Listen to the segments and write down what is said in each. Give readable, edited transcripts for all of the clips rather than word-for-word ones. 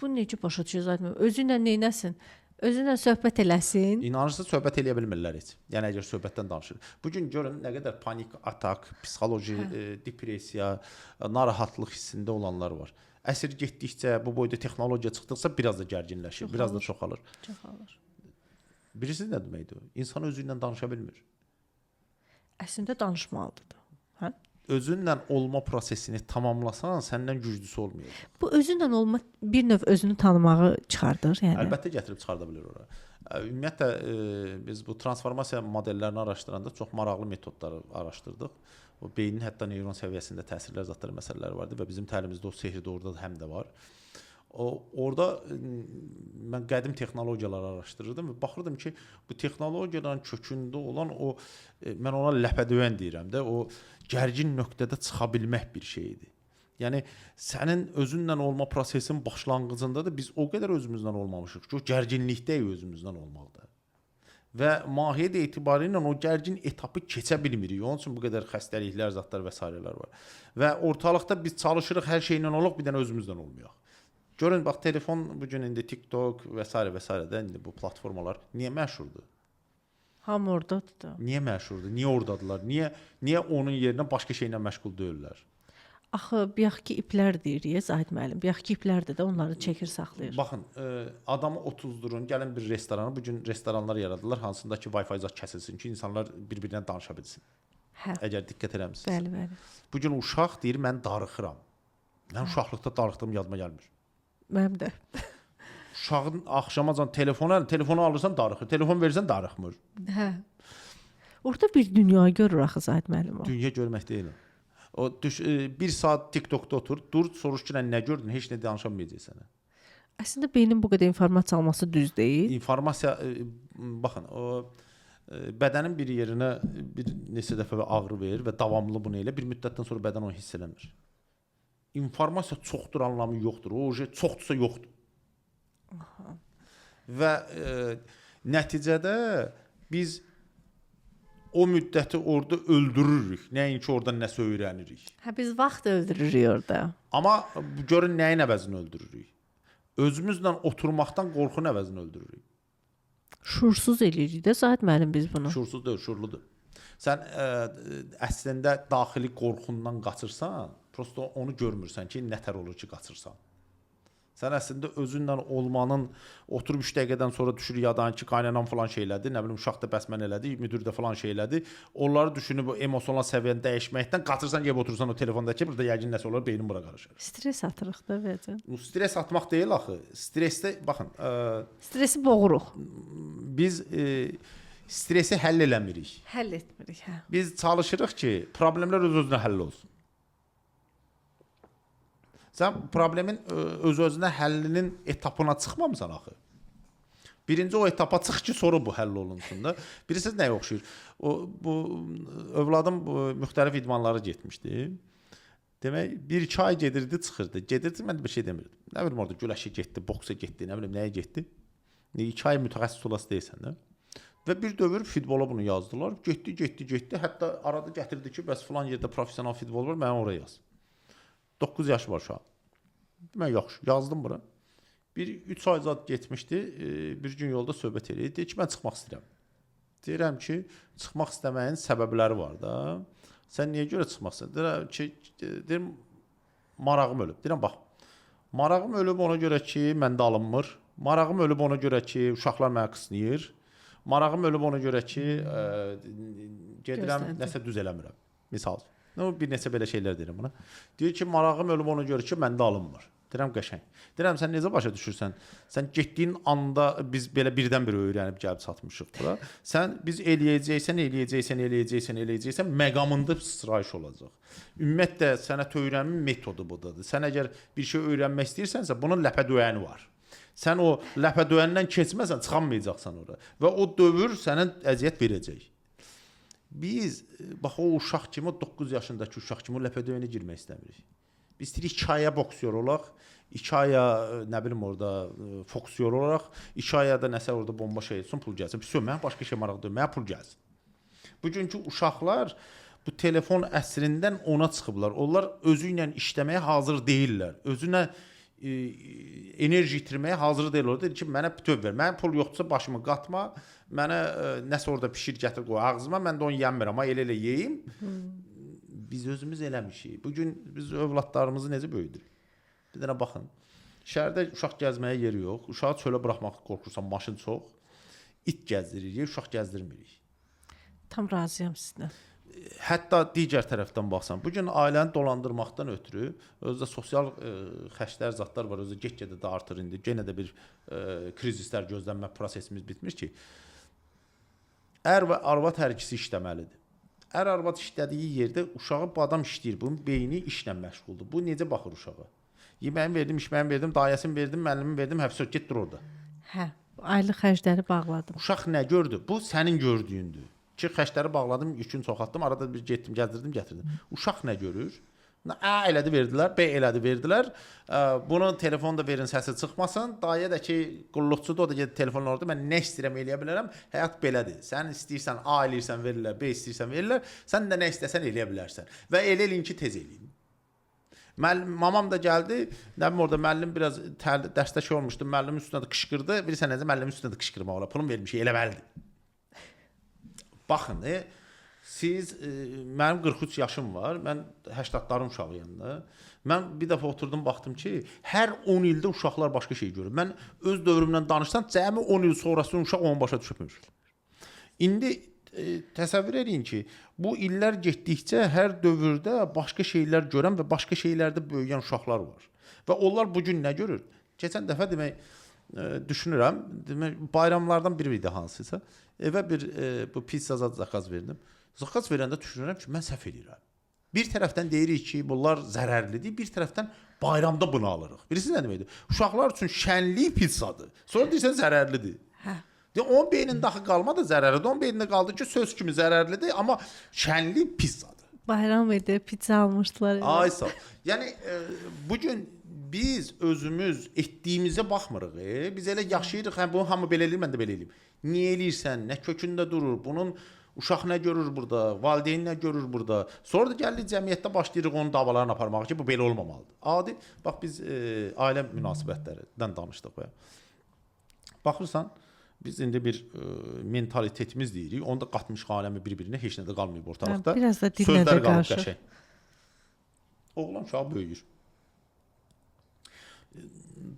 Bu necə başa düşürüz Zaid müəllim? Özü ilə neynəsin? Özünlə söhbət eləsin. İnanırsınız söhbət eləyə bilmirlər heç. Yəni əgər söhbətdən danışır. Bu gün görün nə qədər panik atak, psixoloji depressiya, narahatlıq hissində olanlar var. Əsr getdikcə, bu boyda texnologiya çıxdıqca biraz da gərginləşir, biraz da çoxalır. Çoxalır. Bilirsiniz nə deməkdir? İnsan özü ilə danışa bilmir. Əslində danışmalıdır. Hə? Özünlə olma prosesini tamamlasan, səndən güclüsü olmayacaq. Bu özünlə olma bir növ özünü tanımağı çıxardır, yəni. Əlbəttə gətirib çıxarda bilər ora. Ümumiyyətlə biz bu transformasiya modellərini araşdıranda çox maraqlı metodları araşdırdıq. O beynin hətta neyron səviyyəsində təsirlər, zətlər məsələləri vardı və bizim təlimimizdə o sehri də orada həm də var. Orada mən qədim texnologiyaları araşdırırdım və baxırdım ki, bu texnologiyaların kökündə olan o, mən ona ləpədöyən deyirəm də, o gərgin nöqtədə çıxa bilmək bir şeydir. Yəni, sənin özünlə olma prosesin başlanğıcında da biz o qədər özümüzdən olmamışıq ki, o gərginlikdəyik özümüzdən olmaqda. Və mahiyyət etibarilə o gərgin etapı keçə bilmirik. Onun üçün bu qədər xəstəliklər, zatlar və s. var. Və ortalıqda biz çalışırıq hər şeylə olaq, bir dənə özümüzdən olmayaq. Görün, bax, telefon bugün indi TikTok və s. də indi bu platformalar niyə məşhurdur? Hamı oradadır da. Niyə məşhurdur? Niyə oradadılar? Niyə onun yerinə başqa şeylə məşğul deyirlər? Axı, bayaq ki iplər deyirik, Zaid müəllim. Bayaq ki iplərdir də onları çəkir, saxlayır. Baxın, adamı otuzdurun, gəlin bir restorana. Bugün restoranlar yaradırlar, hansında ki, Wi-Fi zat kəsilsin ki, insanlar bir-birinə danışa bilsin. Hə. Əgər diqqət eləmisiniz. Bəli, bəli. Bugün uşaq deyir, mən darıxıram. Mən uşaqlıqda darıxdığım yadıma gəlmir. Mənim də. Uşağın axşamacan telefonu alırsan darıxır, telefon verirsən darıxmır. Hə. Orada bir dünya görür axı Zaid müəllim. Dünya görmək deyil. O bir saat TikTokda otur, dur, soruş ki, nə gördün, heç nə danışa bilməyəcək sənə. Əslində beynin bu qədər informasiya alması düz deyil. İnformasiya, baxın, o bədənin bir yerinə bir neçə dəfə ağrı verir və davamlı bunu elə, bir müddətdən sonra bədən onu hiss eləmir. İnformasiya çoxdur anlamı yoxdur. O çoxdursa yoxdur. Aha. Və nəticədə biz o müddəti orada öldürürük. Nəinki oradan nəsə öyrənirik. Hə, biz vaxt öldürürük orada. Amma görün nəyin əvəzini öldürürük? Özümüzlə oturmaqdan qorxun əvəzini öldürürük. Şuursuz eləyirik də Zaid müəllim biz bunu. Şuursuz deyil, şuurludur. Sən əslində daxili qorxundan qaçırsan, prosto onu görmürsən ki, nətər olur ki, qaçırsan. Sən əslində özünlə olmanın oturub 3 dəqiqədən sonra düşür yadan ki, qaynanan falan şeylədi, nə bilim uşaq da bəsmən elədi, müdir də falan şeylədi. Onları düşünüb o emosional səviyyəni dəyişməkdən qaçırsan, gəlib otursan o telefondakı, burada yəqin nəsə olar, beynin bura qarışır. Stres atırıq da vəcən. Stres atmaq deyil axı. Stresdə baxın, stresi boğuruq. Biz stresi həll eləmirik. Həll etmirik, hə. Biz çalışırıq ki, problemlər öz-özünə həll olsun. Sən problemin öz-özünə həllinin etapına çıxmamısan axı. Birinci o etapa çıx ki, sonra bu həll olunsun da. Bilirsiniz nəyə oxşuyur? Bu övladım müxtəlif idmanlara getmişdi. Demək, 1-2 ay gedirdi, çıxırdı. Gedirdi, mən də bir şey demirdim. Nə bilim orada güləşə getdi, boksa getdi, nə bilim nəyə getdi. 2 ay mütəxəssis olası deyilsən də. Və bir dövr futbola bunu yazdılar. Getdi. Hətta arada gətirdi ki, bəs filan yerdə professional futbol var, mənə oraya yaz. 9 yaşı var şu an. Mən yaxşı, yazdım bura. 3 ay zad getmişdi, bir gün yolda söhbət eləyir. Deyir ki, mən çıxmaq istəyirəm. Deyirəm ki, çıxmaq istəməyin səbəbləri var da. Sən niyə görə çıxmaq istəyirsən? Deyirəm, marağım ölüb. Deyirəm, bax, marağım ölüb ona görə ki, məndə alınmır. Marağım ölüb ona görə ki, uşaqlar mənə qısnayır. Marağım ölüb ona görə ki, gedirəm, nəsə düz eləmirəm. Misal. Bir neçə belə şeylər deyirəm buna. Deyir ki, marağım ölüb ona görə ki, məndə alınmır. Deyirəm, qəşəng. Deyirəm, sən necə başa düşürsən? Sən getdiyin anda biz belə birdən-bir öyrənib gəlib çatmışıq bura. Sən biz eləyəcəksən, məqamında sıçrayış olacaq. Ümumiyyətlə, sənət öyrənmə metodu budadır. Sən əgər bir şey öyrənmək istəyirsənsə, bunun ləpədöyəni var. Sən o ləpədöyəndən keçməsən, çıxanmayacaqsan ora. Və o dövr sənə əziyyət verəcək. Biz, bax, o uşaq kimi, o 9 yaşındakı uşaq kimi o ləpədöyənə girmək istəmirik. Biz istəyirik 2 aya boksyor olaq, 2 aya, nə bilim, orada fokusyor olaq, 2 aya da nəsə orada bomba şey etsin, pul gəlsin. Mənə başqa şey maraq deyil, mənə pul gəlsin. Bugünkü uşaqlar bu telefon əsrindən ona çıxıblar. Onlar özü ilə işləməyə hazır deyirlər. Özünə enerji itirməyə hazır deyil orada. Deyir ki, mənə bütöv ver. Mənim pul yoxdursa başımı qatma. Mənə nəsə orada bişir gətir qoy ağzıma. Mən də onu yemirəm. Amma elə yeyim. Biz özümüz eləmişik. Bu gün biz övladlarımızı necə böyüdürük? Bir dənə baxın. Şəhərdə uşaq gəzməyə yeri yox. Uşağı çölə buraxmaq qorxursan, maşın çox. İt gəzdiririk, uşaq gəzdirmirik. Tam razıyam sizlə. Hətta digər tərəfdən baxsan, bu gün ailəni dolandırmaqdan ötürü özdə sosial xərclər, zatlar var, özdə get-gedə də artır indi. Yenə də bir krizislər gözlənmə prosesimiz bitmir ki, ər və arvad hər ikisi işləməlidir. Ər arvad işlədiyi yerdə uşağı bu adam işləyir, bunun beyni işlə məşğuldur. Bu necə baxır uşağa? Yeməyimi verdim, içməyimi verdim, dayəsini verdim, müəllimimi verdim, həbsə get dur orada. Hə, aylıq xərcləri bağladım. Uşaq nə gördü? Bu sənin gördüyündür. Ki xərcləri bağladım, yükünü çoxaltdım, arada bir getdim, gəzdirdim, gətirdim. Uşaq nə görür? A elədi verdilər, B elədi verdilər. Bunun telefonda verin, səsi çıxmasın. Dayı da ki, qulluqçudur, o da gedib telefonla orada. Mən nə istəyirəm eləyə bilərəm. Həyat belədir. Sən istəyirsən A eləyirsən verirlər, B istəyirsən verirlər. Sən də nə istəsən eləyə bilərsən. Və elə eləyin ki, tez eləyin. Mamam da gəldi. Nə bilim orada müəllim biraz dərsdə şey olmuşdu. Müəllimin üstünə də qışqırdı. Bilirsən necə müəllimin üstünə də qışqırmaq olar. Pulum vermişik, eləməlidir. Baxın, siz mənim 43 yaşım var. Mən 80'ların uşağıyam da. Mən bir dəfə oturdum, baxdım ki, hər 10 ildə uşaqlar başqa şey görür. Mən öz dövrümdən danışsam, cəmi 10 il sonrasını uşaq onun başa düşmür. İndi təsəvvür edin ki, bu illər getdikcə hər dövrdə başqa şeylər görən və başqa şeylərdə böyüyən uşaqlar var. Və onlar bu gün nə görür? Keçən dəfə demək düşünürəm, demək bayramlardan biri idi hansısa. Evə bir bu pizza zad zakaz verdim. Zakaz verəndə düşünürəm ki, mən səhv edirəm. Bir tərəfdən deyirik ki, bunlar zərərlidir, bir tərəfdən bayramda bunu alırıq. Bilirsiniz nə deməkdir? Uşaqlar üçün şənlik pizzadır. Sonra deyirsən zərərlidir. Hə. Onun beynində daxı qalmadı zərərlidir. Onun beynində qaldı ki, söz kimi zərərlidir, amma şənlik pizzadır. Bayram idi, pizza almışdılar. Ay sağ ol. Yəni bu gün biz özümüz etdiyimizə baxmırıq. Biz elə yaşayırıq, hə bunu hamı belə eləyir, mən də belə eləyim. Niyə eləyirsən? Nə kökündə durur? Bunun uşaq nə görür burada? Valideyn nə görür burada? Sonra da gəlirik cəmiyyətdə başlayırıq onun davalarını aparmağa ki, bu belə olmamalıdır. Adi, bax biz ailə münasibətlərindən danışdıq. Baxırsan, biz indi bir mentalitetimiz deyirik. Onu da qatmış aləmi bir-birinə, heç nə də qalmayıb ortalıqda. Biraz da dinlə də qarşı. Oğlan uşağı böyüyür.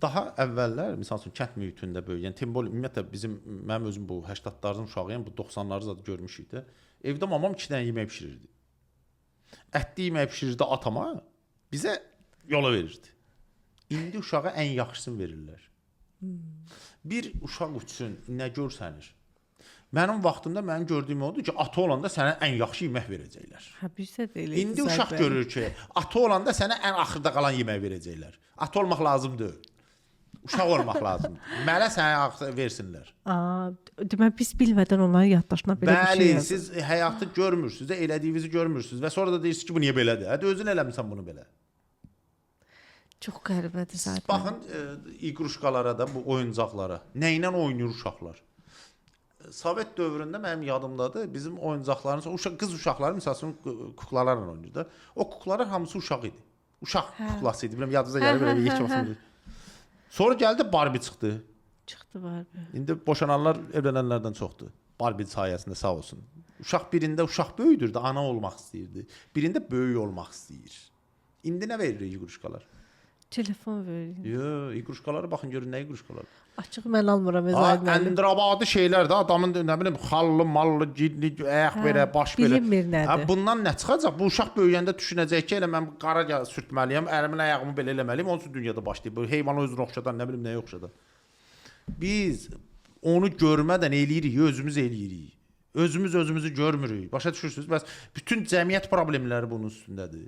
Daha əvvəllər, məsəl üçün kənd mühitində böyüyən, ümumiyyətlə mənim özüm bu 80'ların uşağıyam, bu 90'ları zaten görmüşük də. Evdə mamam 2 dənə yemək pişirirdi. Ətli yemək pişirirdi atama, bizə yola verirdi. İndi uşağa ən yaxşısını verirlər. Bir uşaq üçün nə görsənir? Mənim vaxtımda mənim gördüyüm oldu ki, ata olanda sənə ən yaxşı yemək verəcəklər. Hə, bizdə də elə. İndi uşaq görür ki, ata olanda sənə ən axırda qalan yemək verəcəklər. Ata olmaq lazım deyil. Uşaq olmaq lazımdır. Mənə sənə versinlər. Demək biz bilmədən onların yaddaşına belə bir şey yazır. Bəli, siz həyatı görmürsünüz, elədiyinizi görmürsünüz və sonra da deyirsiniz ki, bu niyə belədir? Hə, özün eləmirsən bunu belə. Çox qəribədir zaten. Baxın, iqruşkalara da, bu oyuncaqlara. Nə ilə oynayır uşaqlar? Sovet dövründə mənim yadımdadır, bizim oyuncaqlarımız, qız uşaqları məsələn kuklalarla oynayır da. O kuklalar hamısı uşaq idi. Uşaq kuklası idi. Bilmirəm yadınıza gəlir belə bir iki Sonra gəldi Barbie çıxdı. Çıxdı Barbie. İndi boşananlar evlənənlərdən çoxdur. Barbie sayəsində sağ olsun. Uşaq birində uşaq böyüdürdü, ana olmaq istəyirdi. Birində böyük olmaq istəyir. İndi nə verir iqruşkalar? Telefon verir. Yox, iqruşkalara baxın görün nə iqruşkalar. Açıq mən almıram Əzayir müəllim. Əndrabadi şeylər də adamın nə bilim xallı, mallı, ciddi, ayaq belə, baş belə. Bilinmir nədir. Bundan nə çıxacaq? Bu uşaq böyüyəndə düşünəcək ki, elə mən qara sürtməliyəm, əlimin ayağımı belə eləməliyəm, onun üçün dünyada başlayıb. Bu heyvanı özünə oxşadan, nə bilim nəyə oxşadan. Biz onu görmədən eləyirik, özümüz eləyirik. Özümüzü görmürük. Başa düşürsünüz? Bəs bütün cəmiyyət problemləri bunun üstündədir.